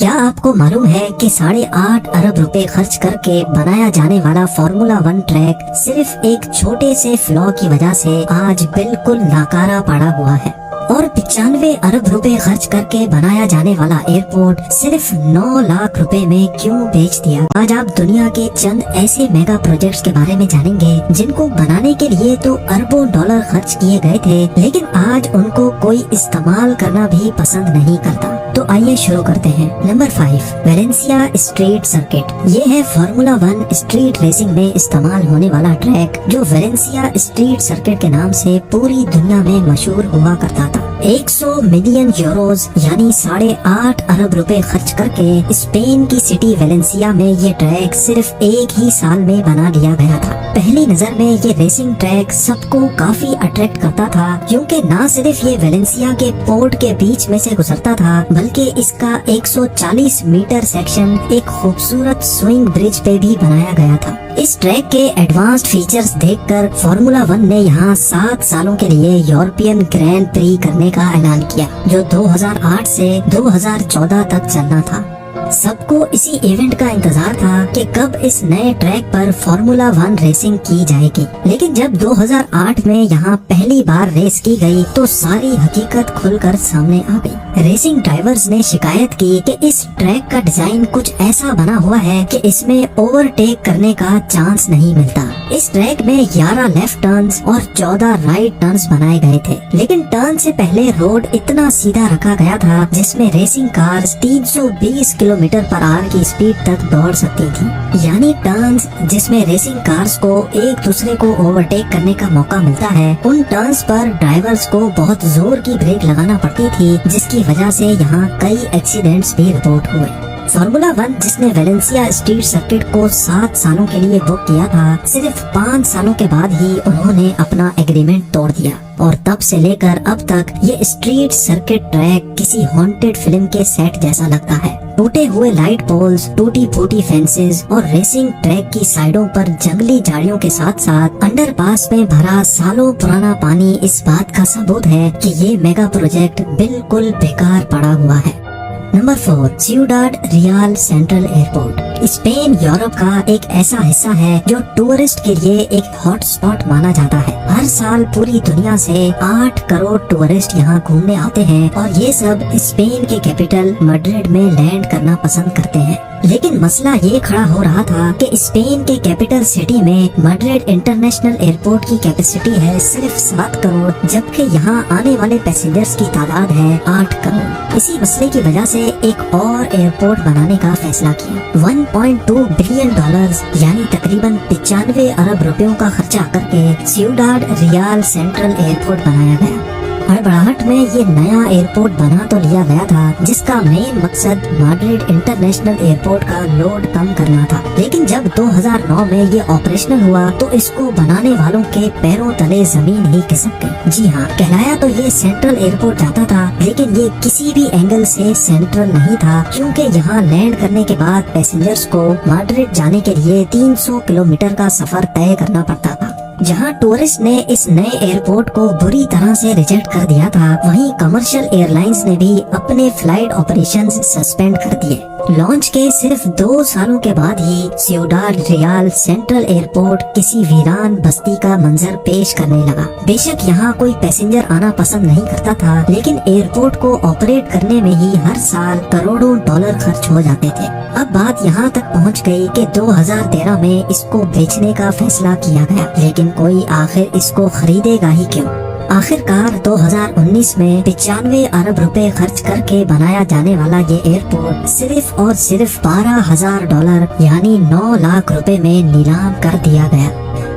کیا آپ کو معلوم ہے کہ 8.5 ارب روپے خرچ کر کے بنایا جانے والا فارمولا 1 ٹریک صرف ایک چھوٹے سے فلاء کی وجہ سے آج بالکل ناکارہ پڑا ہوا ہے، اور 95 ارب روپے خرچ کر کے بنایا جانے والا ایئرپورٹ صرف 9 لاکھ روپے میں کیوں بیچ دیا؟ آج آپ دنیا کے چند ایسے میگا پروجیکٹس کے بارے میں جانیں گے جن کو بنانے کے لیے تو اربوں ڈالر خرچ کیے گئے تھے، لیکن آج ان کو کوئی استعمال کرنا بھی پسند نہیں کرتا۔ تو آئیے شروع کرتے ہیں۔ Number 5، Valencia street circuit. یہ ہے فارمولا 1 اسٹریٹ ریسنگ میں استعمال ہونے والا ٹریک جو ویلنسیا اسٹریٹ سرکٹ کے نام سے پوری دنیا میں مشہور ہوا کرتا تھا۔ 100 ملین یوروز یعنی 8.5 ارب روپے خرچ کر کے اسپین کی سٹی ویلنسیا میں یہ ٹریک صرف ایک ہی سال میں بنا لیا گیا تھا۔ پہلی نظر میں یہ ریسنگ ٹریک سب کو کافی اٹریکٹ کرتا تھا، کیونکہ نہ صرف یہ ویلنسیا کے پورٹ کے بیچ میں سے گزرتا تھا بلکہ اس کا 140 میٹر سیکشن ایک خوبصورت سوئنگ برج پہ بھی بنایا گیا تھا۔ اس ٹریک کے ایڈوانسڈ فیچرز دیکھ کر فارمولا 1 نے یہاں 7 سالوں کے لیے یورپین گرینڈ پری کرنے کا اعلان کیا، جو 2008 سے 2014 تک چلنا تھا۔ سب کو اسی ایونٹ کا انتظار تھا کہ کب اس نئے ٹریک پر فارمولا 1 ریسنگ کی جائے گی، لیکن جب 2008 میں یہاں پہلی بار ریس کی گئی تو ساری حقیقت کھل کر سامنے آ گئی۔ ریسنگ ڈرائیورز نے شکایت کی کہ اس ٹریک کا ڈیزائن کچھ ایسا بنا ہوا ہے کہ اس میں اوور ٹیک کرنے کا چانس نہیں ملتا۔ اس ٹریک میں 11 لیفٹ ٹرنز اور 14 رائٹ ٹرنز بنائے گئے تھے، لیکن ٹرن سے پہلے روڈ اتنا سیدھا رکھا گیا تھا جس میں ریسنگ کارز 320 کلومیٹر پر آور کی اسپیڈ تک دوڑ سکتی تھی، یعنی ٹرنز جس میں ریسنگ کارز کو ایک دوسرے کو اوورٹیک کرنے کا موقع ملتا ہے، ان ٹرنز پر ڈرائیورز کو بہت زور کی بریک لگانا پڑتی تھی، جس کی وجہ سے یہاں کئی ایکسیڈنٹس بھی رپورٹ ہوئے۔ فارمولا 1 جس نے ویلنسیا اسٹریٹ سرکٹ کو 7 سالوں کے لیے بک کیا تھا، صرف 5 سالوں کے بعد ہی انہوں نے اپنا ایگریمنٹ توڑ دیا، اور تب سے لے کر اب تک یہ اسٹریٹ سرکٹ ٹریک کسی ہانٹڈ فلم کے سیٹ جیسا لگتا ہے۔ ٹوٹے ہوئے لائٹ پولز، ٹوٹی پھوٹی فینسز اور ریسنگ ٹریک کی سائڈوں پر جنگلی جھاڑیوں کے ساتھ ساتھ انڈر پاس میں بھرا سالوں پرانا پانی اس بات کا ثبوت ہے کہ یہ میگا پروجیکٹ بالکل بیکار پڑا ہوا ہے۔ نمبر 4، سیوڈاد ریال سینٹرل ایئرپورٹ۔ اسپین یورپ کا ایک ایسا حصہ ہے جو ٹورسٹ کے لیے ایک ہاٹ سپاٹ مانا جاتا ہے۔ ہر سال پوری دنیا سے 8 کروڑ ٹورسٹ یہاں گھومنے آتے ہیں، اور یہ سب اسپین کے کیپٹل میڈرڈ میں لینڈ کرنا پسند کرتے ہیں۔ لیکن مسئلہ یہ کھڑا ہو رہا تھا کہ اسپین کے کیپٹل سٹی میں میڈرڈ انٹرنیشنل ایئرپورٹ کی کیپیسٹی ہے صرف 7 کروڑ، جبکہ یہاں آنے والے پیسنجرز کی تعداد ہے 8 کروڑ۔ اسی مسئلے کی وجہ سے ایک اور ایئرپورٹ بنانے کا فیصلہ کیا۔ 1.2 بلین ڈالرز یعنی تقریباً 95 ارب روپیوں کا خرچہ کر کے سیوڈاد ریال سینٹرل ایئرپورٹ بنایا گیا۔ ہڑبڑاہٹ میں یہ نیا ایئرپورٹ بنا تو لیا گیا تھا، جس کا مین مقصد میڈرڈ انٹرنیشنل ایئرپورٹ کا لوڈ کم کرنا تھا، لیکن جب 2009 میں یہ آپریشنل ہوا تو اس کو بنانے والوں کے پیروں تلے زمین ہی کھسک گئی۔ جی ہاں، کہلایا تو یہ سینٹرل ایئرپورٹ جاتا تھا، لیکن یہ کسی بھی اینگل سے سینٹرل نہیں تھا، کیونکہ یہاں لینڈ کرنے کے بعد پیسنجرز کو میڈرڈ جانے کے لیے 300 کلومیٹر کا سفر طے کرنا پڑتا تھا۔ جہاں ٹورسٹ نے اس نئے ایئرپورٹ کو بری طرح سے ریجیکٹ کر دیا تھا، وہیں کمرشل ایئر لائنز نے بھی اپنے فلائٹ آپریشنز سسپینڈ کر دیے۔ لانچ کے صرف 2 سالوں کے بعد ہی سیوڈاد ریال سینٹرل ایئرپورٹ کسی ویران بستی کا منظر پیش کرنے لگا۔ بے شک یہاں کوئی پیسنجر آنا پسند نہیں کرتا تھا، لیکن ایئرپورٹ کو آپریٹ کرنے میں ہی ہر سال کروڑوں ڈالر خرچ ہو جاتے تھے۔ اب بات یہاں تک پہنچ گئی کہ 2013 میں اس کو بیچنے کا فیصلہ کیا گیا، لیکن کوئی آخر اس کو خریدے گا ہی کیوں؟ آخر کار 2019 میں 95 ارب روپے خرچ کر کے بنایا جانے والا یہ ایئرپورٹ صرف اور صرف $12,000 یعنی 9 لاکھ روپے میں نیلام کر دیا گیا۔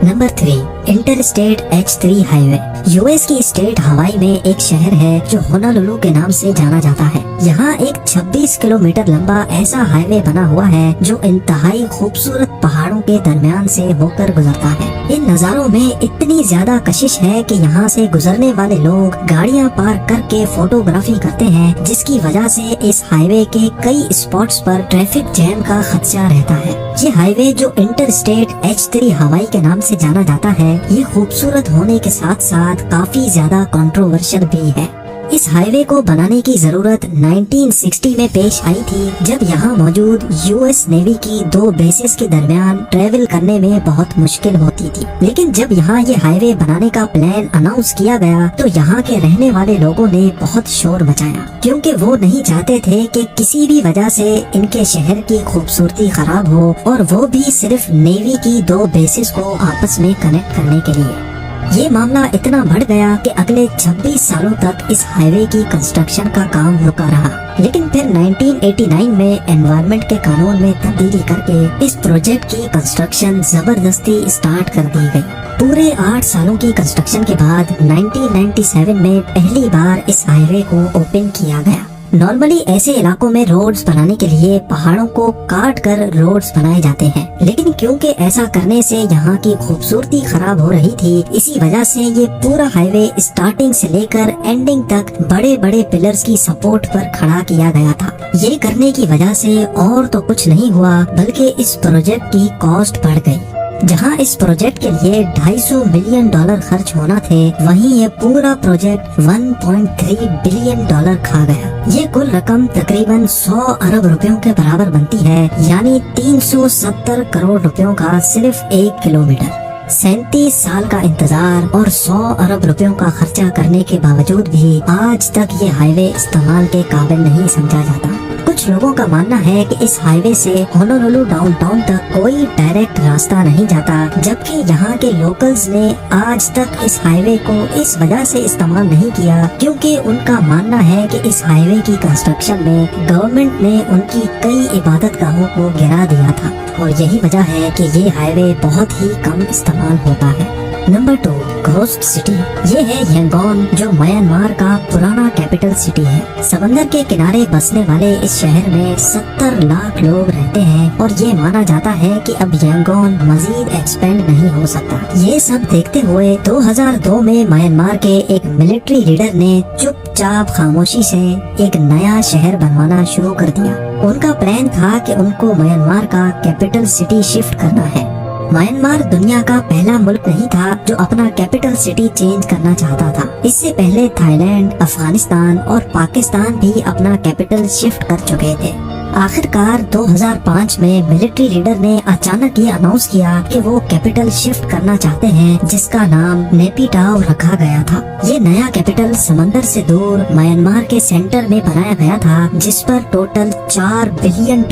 Number 3، inter state H3 highway. U S کی اسٹیٹ ہوائی میں ایک شہر ہے جو ہونولولو کے نام سے جانا جاتا ہے۔ یہاں ایک 26 کلومیٹر لمبا ایسا ہائی وے بنا ہوا ہے جو انتہائی خوبصورت پہاڑوں کے درمیان سے ہو کر گزرتا ہے۔ ان نظاروں میں اتنی زیادہ کشش ہے کہ یہاں سے گزرنے والے لوگ گاڑیاں پارک کر کے فوٹوگرافی کرتے ہیں، جس کی وجہ سے اس ہائی وے کے کئی اسپاٹس پر ٹریفک جیم کا خدشہ رہتا ہے۔ یہ ہائی وے جو انٹر اسٹیٹ H3 ہوائی کے نام سے جانا جاتا ہے، یہ خوبصورت ہونے کے ساتھ ساتھ کافی زیادہ کنٹروورشل بھی ہے۔ इस हाईवे को बनाने की जरूरत 1960 में पेश आई थी, जब यहाँ मौजूद यूएस नेवी की 2 बेसेस के दरमियान ट्रेवल करने में बहुत मुश्किल होती थी। लेकिन जब यहाँ ये हाईवे बनाने का प्लान अनाउंस किया गया तो यहाँ के रहने वाले लोगों ने बहुत शोर मचाया, क्योंकि वो नहीं चाहते थे कि किसी भी वजह से इनके शहर की खूबसूरती खराब हो, और वो भी सिर्फ नेवी की 2 बेसेस को आपस में कनेक्ट करने के लिए। ये मामला इतना बढ़ गया कि अगले 26 सालों तक इस हाईवे की कंस्ट्रक्शन का काम रुका रहा। लेकिन फिर 1989 में एनवायरनमेंट के कानून में तब्दीली करके इस प्रोजेक्ट की कंस्ट्रक्शन जबरदस्ती स्टार्ट कर दी गई। पूरे 8 सालों की कंस्ट्रक्शन के बाद 1997 में पहली बार इस हाईवे को ओपन किया गया। नॉर्मली ऐसे इलाकों में रोड्स बनाने के लिए पहाड़ों को काट कर रोड्स बनाए जाते हैं, लेकिन क्योंकि ऐसा करने से यहाँ की खूबसूरती खराब हो रही थी, इसी वजह से ये पूरा हाईवे स्टार्टिंग से लेकर एंडिंग तक बड़े बड़े पिलर्स की सपोर्ट पर खड़ा किया गया था। ये करने की वजह से और तो कुछ नहीं हुआ, बल्कि इस प्रोजेक्ट की कॉस्ट बढ़ गई। जहां इस प्रोजेक्ट के लिए $250 मिलियन खर्च होना थे, वहीं ये पूरा प्रोजेक्ट $1.3 बिलियन खा गया। ये कुल रकम तकरीबन 100 अरब रुपयों के बराबर बनती है, यानी 370 करोड़ रुपयों का सिर्फ 1 किलोमीटर। 37 साल का इंतजार और 100 अरब रुपयों का खर्चा करने के बावजूद भी आज तक ये हाईवे इस्तेमाल के काबिल नहीं समझा जाता। कुछ लोगों का मानना है कि इस हाईवे से होनोलुलु डाउनटाउन तक कोई डायरेक्ट रास्ता नहीं जाता, जबकि यहाँ के लोकल्स ने आज तक इस हाईवे को इस वजह से इस्तेमाल नहीं किया क्योंकि उनका मानना है कि इस हाईवे की कंस्ट्रक्शन में गवर्नमेंट ने उनकी कई इबादत गाहों को गिरा दिया था, और यही वजह है कि ये हाईवे बहुत ही कम इस्तेमाल होता है। Number 2, ghost city. ये है यांगोन, जो म्यांमार का पुराना कैपिटल सिटी है। समंदर के किनारे बसने वाले इस शहर में 70 लाख लोग रहते हैं, और ये माना जाता है कि अब यांगोन मजीद एक्सपेंड नहीं हो सकता। ये सब देखते हुए 2002 में म्यांमार के एक मिलिट्री लीडर ने चुपचाप खामोशी से एक नया शहर बनवाना शुरू कर दिया। उनका प्लान था कि उनको म्यांमार का कैपिटल सिटी शिफ्ट करना है। म्यांमार दुनिया का पहला मुल्क नहीं था जो अपना कैपिटल सिटी चेंज करना चाहता था। इससे पहले थाईलैंड, अफगानिस्तान और पाकिस्तान भी अपना कैपिटल शिफ्ट कर चुके थे। आखिरकार 2005 में मिलिट्री लीडर ने अचानक ये अनाउंस किया कि वो कैपिटल शिफ्ट करना चाहते हैं, जिसका नाम नेपिटाओ रखा गया था। ये नया कैपिटल समंदर से दूर म्यांमार के सेंटर में बनाया गया था, जिस पर टोटल $4 बिलियन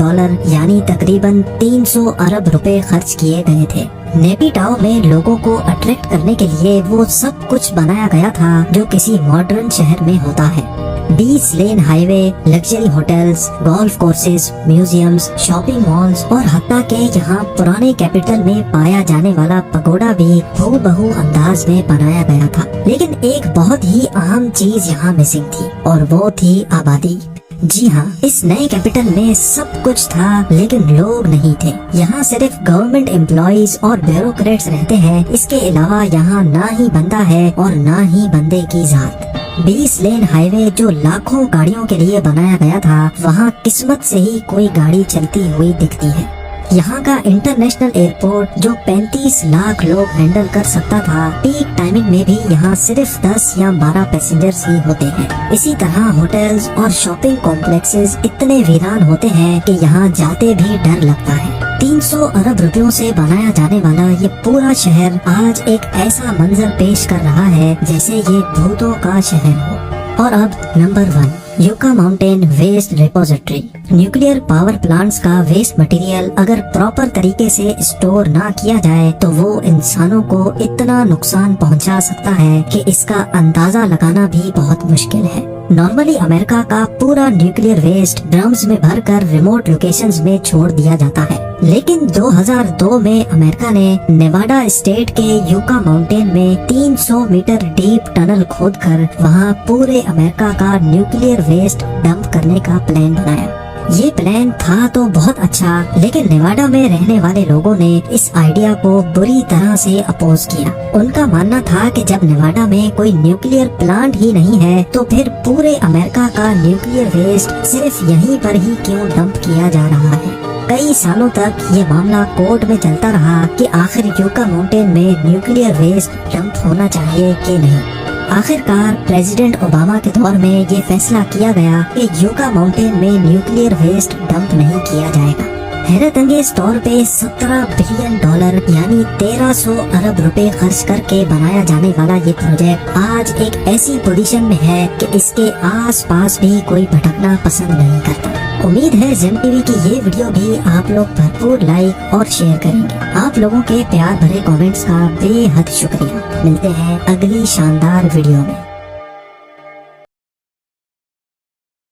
यानी तकरीबन 300 अरब रुपए खर्च किए गए थे। नेपिटाओ में लोगों को अट्रैक्ट करने के लिए वो सब कुछ बनाया गया था जो किसी मॉडर्न शहर में होता है। 20 lane highway, luxury hotels, golf courses, museums, shopping malls और हत्ता के यहाँ पुराने कैपिटल में पाया जाने वाला पगोडा भी हूबहू अंदाज में बनाया गया था। लेकिन एक बहुत ही अहम चीज यहाँ मिसिंग थी, और वो थी आबादी। जी हाँ, इस नए कैपिटल में सब कुछ था, लेकिन लोग नहीं थे। यहाँ सिर्फ गवर्नमेंट एम्प्लॉइज और ब्यूरोक्रेट्स रहते हैं। इसके अलावा यहाँ ना ही बंदा है और ना ही बंदे की जात। 20 लेन हाईवे जो लाखों गाड़ियों के लिए बनाया गया था, वहाँ किस्मत से ही कोई गाड़ी चलती हुई दिखती है। यहाँ का इंटरनेशनल एयरपोर्ट जो 35 लाख लोग हैंडल कर सकता था, पीक टाइमिंग में भी यहाँ सिर्फ 10 या 12 पैसेंजर्स ही होते हैं। इसी तरह होटल्स और शॉपिंग कॉम्प्लेक्सेस इतने वीरान होते हैं कि यहाँ जाते भी डर लगता है। 300 अरब रुपयों से बनाया जाने वाला ये पूरा शहर आज एक ऐसा मंजर पेश कर रहा है जैसे ये भूतों का शहर हो। और अब number 1, Yucca Mountain waste repository. Nuclear power plants का वेस्ट मटेरियल अगर प्रॉपर तरीके से स्टोर ना किया जाए तो वो इंसानों को इतना नुकसान पहुंचा सकता है कि इसका अंदाजा लगाना भी बहुत मुश्किल है। नॉर्मली अमेरिका का पूरा न्यूक्लियर वेस्ट ड्रम्स में भरकर रिमोट लोकेशंस में छोड़ दिया जाता है, लेकिन 2002 में अमेरिका ने नेवाडा स्टेट के यूका माउंटेन में 300 मीटर डीप टनल खोदकर वहां पूरे अमेरिका का न्यूक्लियर वेस्ट डंप करने का प्लान बनाया। ये प्लान था तो बहुत अच्छा, लेकिन नेवाडा में रहने वाले लोगों ने इस आइडिया को बुरी तरह से अपोज किया। उनका मानना था कि जब नेवाडा में कोई न्यूक्लियर प्लांट ही नहीं है तो फिर पूरे अमेरिका का न्यूक्लियर वेस्ट सिर्फ यहीं पर ही क्यों डंप किया जा रहा है। कई सालों तक ये मामला कोर्ट में चलता रहा कि आखिर यूका माउंटेन में न्यूक्लियर वेस्ट डंप होना चाहिए कि नहीं। आखिरकार प्रेसिडेंट ओबामा के दौर में ये फैसला किया गया कि यूका माउंटेन में न्यूक्लियर वेस्ट डंप नहीं किया जाएगा। हैरत अंगेज तौर पे 17 बिलियन डॉलर यानी 1300 अरब रुपए खर्च करके बनाया जाने वाला ये प्रोजेक्ट आज एक ऐसी पोजीशन में है कि इसके आस पास भी कोई भटकना पसंद नहीं करता। उम्मीद है जेम टीवी की ये वीडियो भी आप लोग भरपूर लाइक और शेयर करेंगे। आप लोगों के प्यार भरे कमेंट्स का बेहद शुक्रिया। मिलते हैं अगली शानदार वीडियो में।